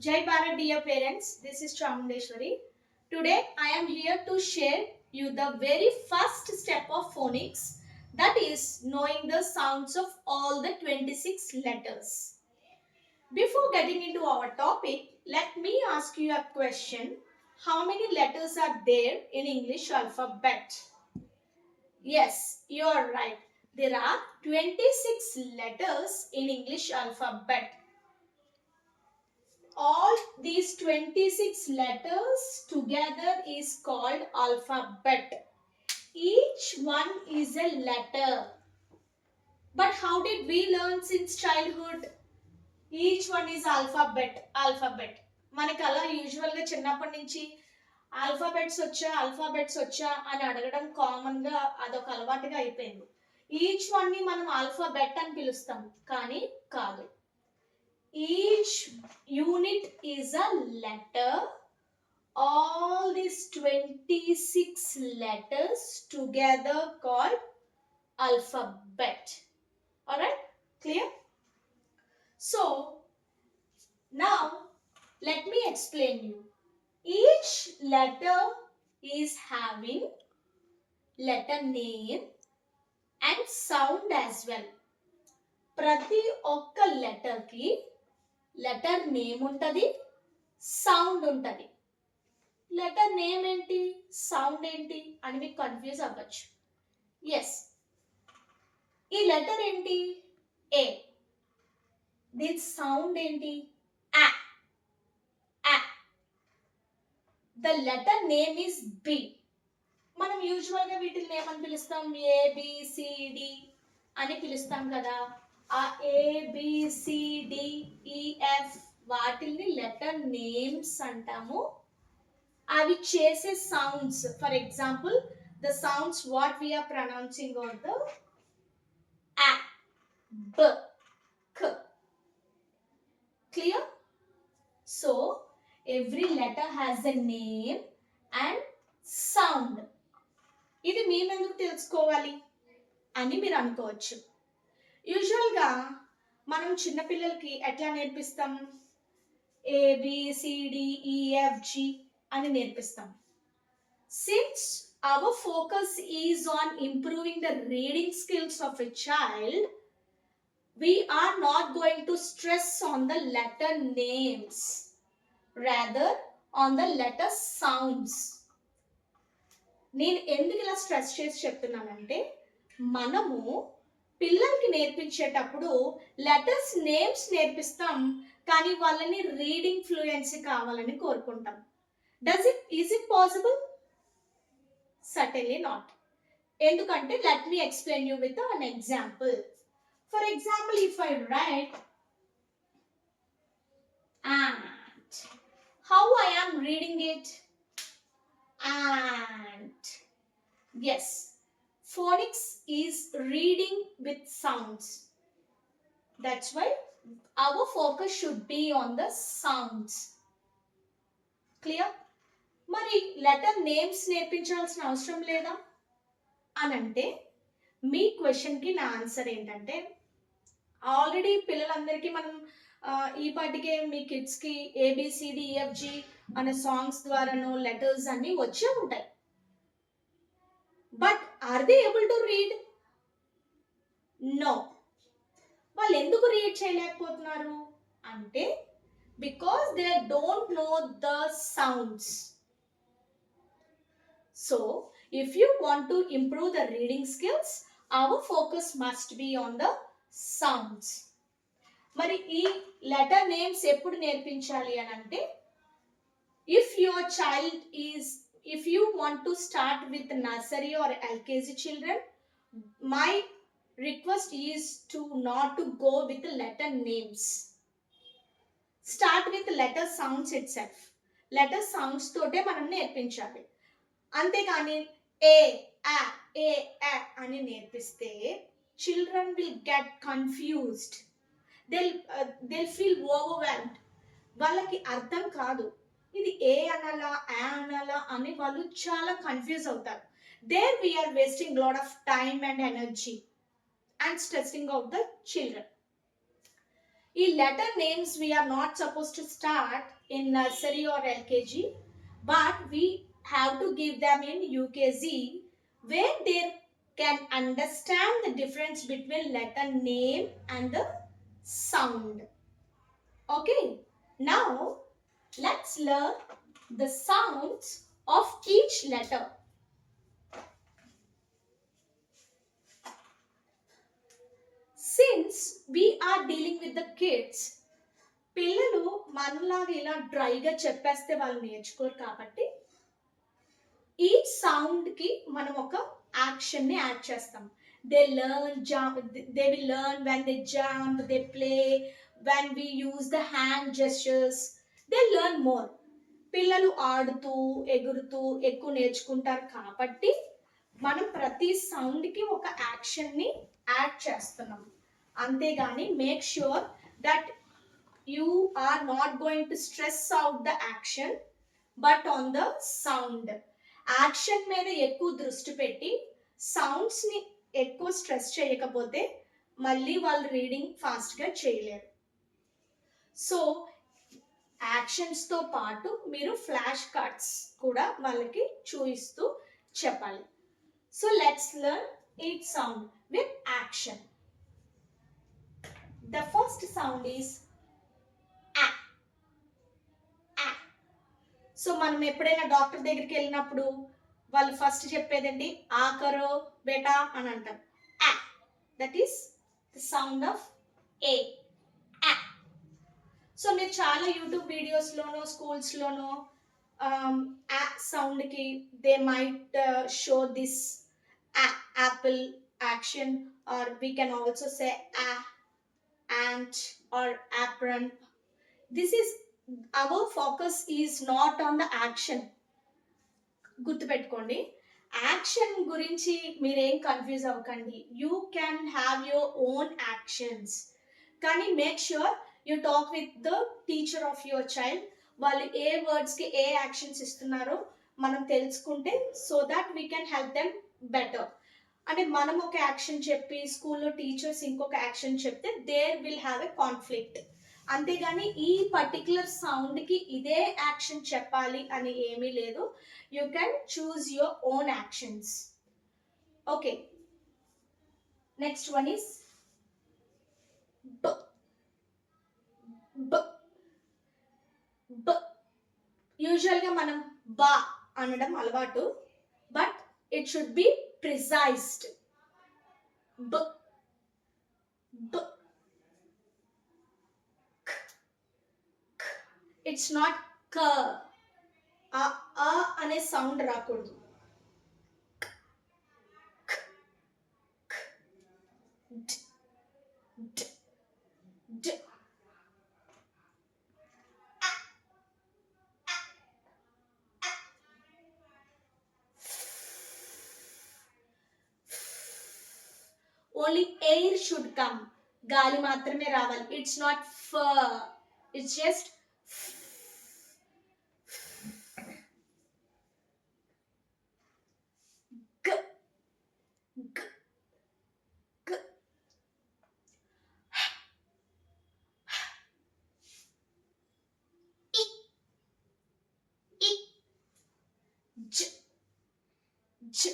Jai Bharat dear parents, this is Chamundeshwari. Today I am here to share you the very first step of phonics, that is knowing the sounds of all the 26 letters. Before getting into our topic, let me ask you a question. How many letters are there in English alphabet? Yes, you are right. There are 26 letters in English alphabet. All these 26 letters together is called alphabet. Each one is a letter. But how did we learn since childhood? Each one is alphabet. మనకి అలా యూజువల్గా చిన్నప్పటి నుంచి alphabets వచ్చా అని అడగడం కామన్గా అదొక అలవాటుగా అయిపోయింది. ఈచ్ వన్ని మనం ఆల్ఫాబెట్ అని పిలుస్తాం, కానీ కాదు. Each unit is a letter. All these 26 letters together called alphabet. Alright? Clear? So, now let me explain you. Each letter is having letter name and sound as well. ప్రతి ఒక్క లెటర్కి letter name ఉంటుంది, sound ఉంటుంది. Letter name ఏంటి, sound ఏంటి అని మీకు confuse అవ్వచ్చు. Yes, ఈ లెటర్ ఏంటి, ఏ. దీని సౌండ్ ఏంటి, ఆ. The letter name is B. మనం యూజువల్గా వీటిని ఏమని పిలుస్తాం, ఏబిసిడి అని పిలుస్తాం కదా. ఆ ఏబిసిడిఈఎఫ్ వాటిని లెటర్ నేమ్స్ అంటాము. అవి చేసే sounds, for example the sounds what we are pronouncing are the ఆ, బ, క. Clear? So every letter has a name and sound. ఇది మేము ఎందుకు తెలుసుకోవాలి అని మీరు అనుకోవచ్చు. యూజువల్గా మనం చిన్నపిల్లలకి ఎట్లా నేర్పిస్తాం, ఏబిసిడిఈఎఫ్జి అని నేర్పిస్తాం. Since our focus is on improving the reading skills of a child, we are not going to stress on the letter names, rather on the letter sounds. నేను ఎందుకు ఇలా స్ట్రెస్ చేసి చెప్తున్నానంటే, మనము పిల్లలకి నేర్పించేటప్పుడు లెటర్స్ నేమ్స్ నేర్పిస్తాం, కానీ వాళ్ళని రీడింగ్ ఫ్లూయెన్సీ కావాలని కోరుకుంటాం. Is it possible? Certainly not. ఎందుకంటే let me explain you with an example. For example, if I write ant, how I am reading it? Ant. Yes, phonics is reading with sounds. That's why our focus should be on the sounds. Clear? మరి letter names నేర్పించాల్సిన అవసరం లేదా అని అంటే, మీ క్వశ్చన్కి నా answer ఏంటంటే, already పిల్లలందరికీ మనం ఈ పాటికే మీ కిడ్స్కి ఏబిసిడిఈఎఫ్జి అనే సాంగ్స్ ద్వారానో లెటర్స్ అన్నీ వచ్చే ఉంటాయి. But are they able to read? No. వాళ్ళు ఎందుకు రీడ్ చేయలేకపోతున్నారు అంటే, because they don't know the sounds. So if you want to improve the reading skills, our focus must be on the sounds. మరి ఈ letter names ఎప్పుడు నేర్పించాలి అని అంటే, if your child is, if you want to start with nursery or LKG children, my request is to not to go with letter names. Start with letter sounds it self. Letter sounds తోటే మనం నేర్పించాలి. అంతేకాని ఏ అని నేర్పిస్తే children will get confused. They'll feel overwhelmed. వాళ్ళకి అర్థం కాదు, ఇది ఏ అనాలా ఆ అనాలా అని వాళ్ళు చాలా కన్ఫ్యూజ్ అవుతారు. There we are wasting lot of time and energy and stressing out the children. ఈ letter names we are not supposed to start in nursery or LKG, but we have to give them in UKG, where they can understand the difference between letter name and the sound. Okay, now let's learn the sounds of each letter. Since we are dealing with the kids, పిల్లలు మనలాగా ఇలా డ్రైగా చెప్పేస్తే వాళ్ళు నేర్చుకోరు కాబట్టి ఈ సౌండ్కి మనం ఒక యాక్షన్ని యాడ్ చేస్తాం. They learn jump, they will learn when they jump, they play, when we use the hand gestures, they learn more. పిల్లలు ఆడుతూ ఎగురుతూ ఎక్కువ నేర్చుకుంటారు కాబట్టి మనం ప్రతి సౌండ్కి ఒక యాక్షన్ని యాడ్ చేస్తున్నాం. అంతేగాని make sure that you are not going to stress out the action but on the sound. Action మీద ఎక్కువ దృష్టి పెట్టి సౌండ్స్ని ఎక్కువ స్ట్రెస్ చేయకపోతే మళ్ళీ వాళ్ళు రీడింగ్ ఫాస్ట్గా చేయలేరు. సో యాక్షన్స్తో పాటు మీరు ఫ్లాష్ కార్డ్స్ కూడా వాళ్ళకి చూపిస్తూ చెప్పాలి. So let's learn each sound with action. The first sound is so మనం ఎప్పుడైనా డాక్టర్ దగ్గరికి వెళ్ళినప్పుడు వాళ్ళు ఫస్ట్ చెప్పేదండి ఆకరో బేటా అని అంటారు. ఆ, that is the sound of A. So మీరు చాలా యూట్యూబ్ వీడియోస్లోనో స్కూల్స్లోనో ఆ సౌండ్కి they might show this apple action, or we can also say ant or apron. This is our focus is not on the action. గుర్తుపెట్టుకోండి, action గురించి మీరేం confuse అవ్వకండి. You can have your own actions, కానీ make sure you talk with the teacher of your child. వాళ్ళు ఏ వర్డ్స్కి ఏ actions ఇస్తున్నారో మనం తెలుసుకుంటే so that we can help them better. అంటే మనం ఒక యాక్షన్ చెప్పి స్కూల్లో టీచర్స్ ఇంకొక యాక్షన్ చెప్తే there will have a conflict. అంతేగాని ఈ పర్టిక్యులర్ సౌండ్కి ఇదే యాక్షన్ చెప్పాలి అని ఏమీ లేదు. You can choose your own actions. Okay, next one is బ. బ బ యూజువల్గా మనం బా అనడం అలవాటు, but it should be precised. బ బ. ఇట్స్ నాట్ క. ఆ అనే సౌండ్ రాకూడదు. ఓన్లీ ఎయిర్ షుడ్ కమ్, గాలి మాత్రమే రావాలి. ఇట్స్ నాట్ ఫ, it's just g, g, g. I, I, j, j.